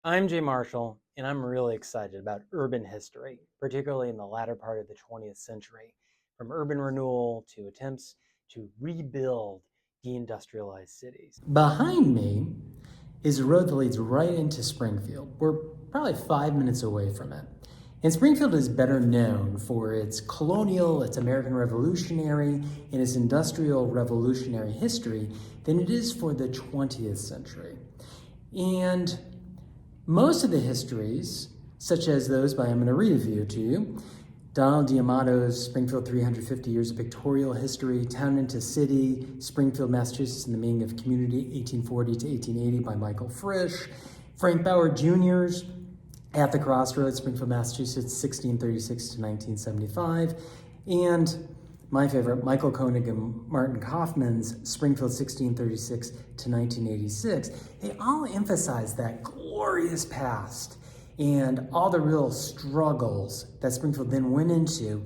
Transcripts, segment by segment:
I'm Jay Marshall, and I'm really excited about urban history, particularly in the latter part of the 20th century, from urban renewal to attempts to rebuild deindustrialized cities. Behind me is a road that leads right into Springfield. We're probably 5 minutes away from it. And Springfield is better known for its colonial, its American Revolutionary, and its industrial revolutionary history than it is for the 20th century. And most of the histories, such as those I'm going to read a few to you, Donald D'Amato's Springfield 350 Years of Pictorial History, Town into City, Springfield, Massachusetts, and the Meaning of Community, 1840 to 1880 by Michael Frisch, Frank Bauer Jr.'s At the Crossroads, Springfield, Massachusetts, 1636 to 1975, and my favorite, Michael Koenig and Martin Kaufman's Springfield 1636 to 1986, they all emphasize that glorious past and all the real struggles that Springfield then went into.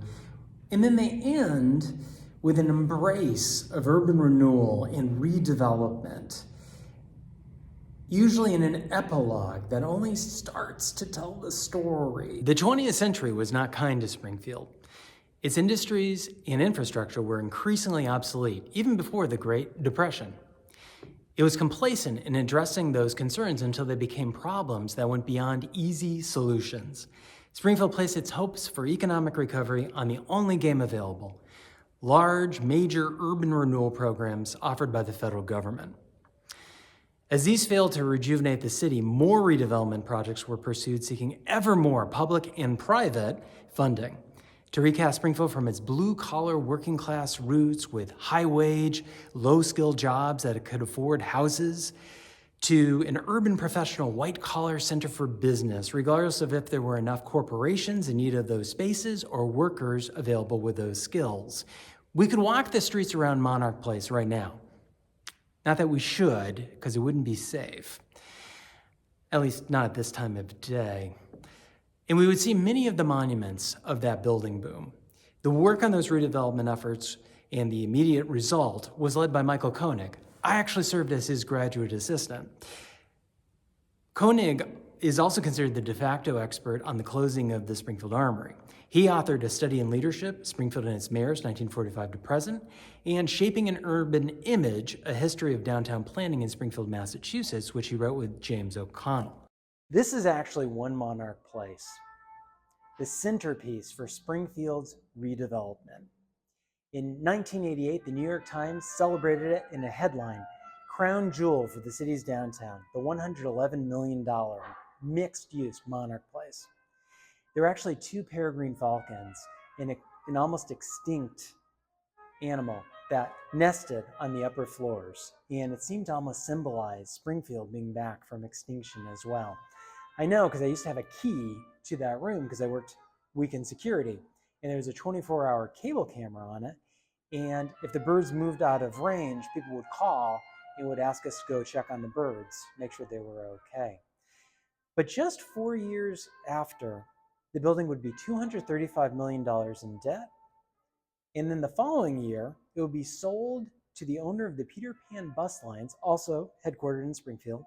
And then they end with an embrace of urban renewal and redevelopment, usually in an epilogue that only starts to tell the story. The 20th century was not kind to Springfield. Its industries and infrastructure were increasingly obsolete, even before the Great Depression. It was complacent in addressing those concerns until they became problems that went beyond easy solutions. Springfield placed its hopes for economic recovery on the only game available: large, major urban renewal programs offered by the federal government. As these failed to rejuvenate the city, more redevelopment projects were pursued, seeking ever more public and private funding to recast Springfield from its blue-collar working-class roots with high-wage, low-skilled jobs that it could afford houses, to an urban professional white-collar center for business, regardless of if there were enough corporations in need of those spaces or workers available with those skills. We could walk the streets around Monarch Place right now. Not that we should, because it wouldn't be safe. At least not at this time of day. And we would see many of the monuments of that building boom. The work on those redevelopment efforts and the immediate result was led by Michael Koenig. I actually served as his graduate assistant. Koenig is also considered the de facto expert on the closing of the Springfield Armory. He authored A Study in Leadership, Springfield and Its Mayors, 1945 to present, and Shaping an Urban Image, A History of Downtown Planning in Springfield, Massachusetts, which he wrote with James O'Connell. This is actually One Monarch Place, the centerpiece for Springfield's redevelopment. In 1988, the New York Times celebrated it in a headline, "Crown Jewel for the city's downtown, the $111 million mixed-use Monarch Place." There were actually two peregrine falcons and an almost extinct animal that nested on the upper floors, and it seemed to almost symbolize Springfield being back from extinction as well. I know, because I used to have a key to that room because I worked weekend security, and there was a 24-hour cable camera on it, and if the birds moved out of range, people would call and would ask us to go check on the birds, make sure they were okay. But just 4 years after, the building would be $235 million in debt, and then the following year, it would be sold to the owner of the Peter Pan bus lines, also headquartered in Springfield,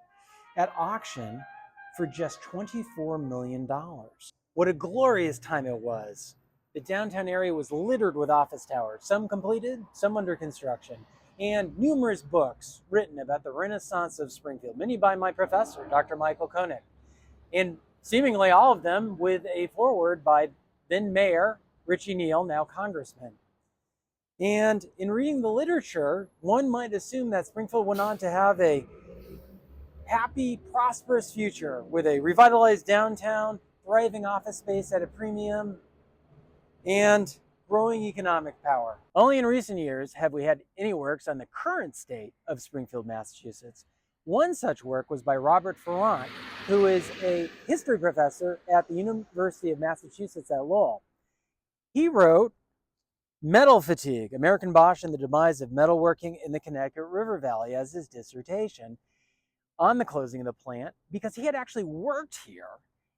at auction for just $24 million. What a glorious time it was. The downtown area was littered with office towers, some completed, some under construction, and numerous books written about the Renaissance of Springfield, many by my professor, Dr. Michael Koenig, and seemingly all of them with a foreword by then Mayor Richie Neal, now Congressman. And in reading the literature, one might assume that Springfield went on to have a happy, prosperous future with a revitalized downtown, thriving office space at a premium, and growing economic power. Only in recent years have we had any works on the current state of Springfield, Massachusetts. One such work was by Robert Ferrant, who is a history professor at the University of Massachusetts at Lowell. He wrote Metal Fatigue, American Bosch and the Demise of Metalworking in the Connecticut River Valley as his dissertation on the closing of the plant, because he had actually worked here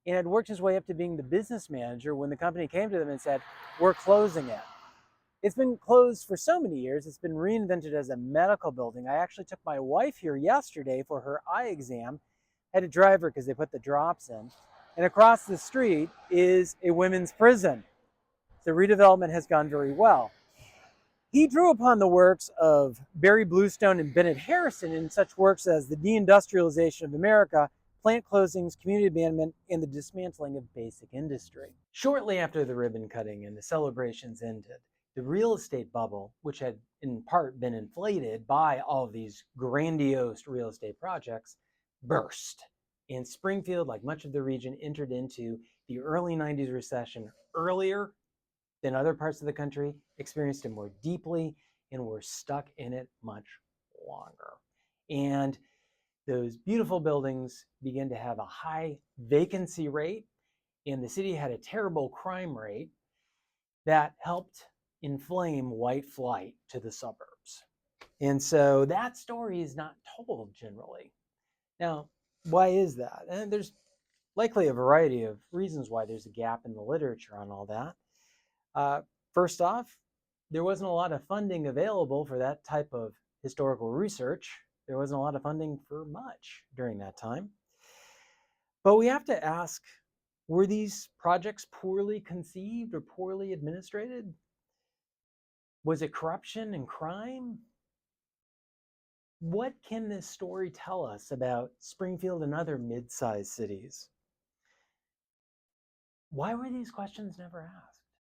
and had worked his way up to being the business manager when the company came to them and said, "We're closing it." It's been closed for so many years. It's been reinvented as a medical building. I actually took my wife here yesterday for her eye exam, had to drive her because they put the drops in. And across the street is a women's prison. So redevelopment has gone very well. He drew upon the works of Barry Bluestone and Bennett Harrison in such works as The Deindustrialization of America, Plant Closings, Community Abandonment, and the Dismantling of Basic Industry. Shortly after the ribbon cutting and the celebrations ended, the real estate bubble, which had in part been inflated by all of these grandiose real estate projects, burst. And Springfield, like much of the region, entered into the early 90s recession earlier than other parts of the country, experienced it more deeply, and were stuck in it much longer. And those beautiful buildings began to have a high vacancy rate, and the city had a terrible crime rate that helped inflame white flight to the suburbs. And so that story is not told generally. Now, why is that? And there's likely a variety of reasons why there's a gap in the literature on all that. First off, there wasn't a lot of funding available for that type of historical research. There wasn't a lot of funding for much during that time. But we have to ask, were these projects poorly conceived or poorly administrated? Was it corruption and crime? What can this story tell us about Springfield and other mid-sized cities? Why were these questions never asked?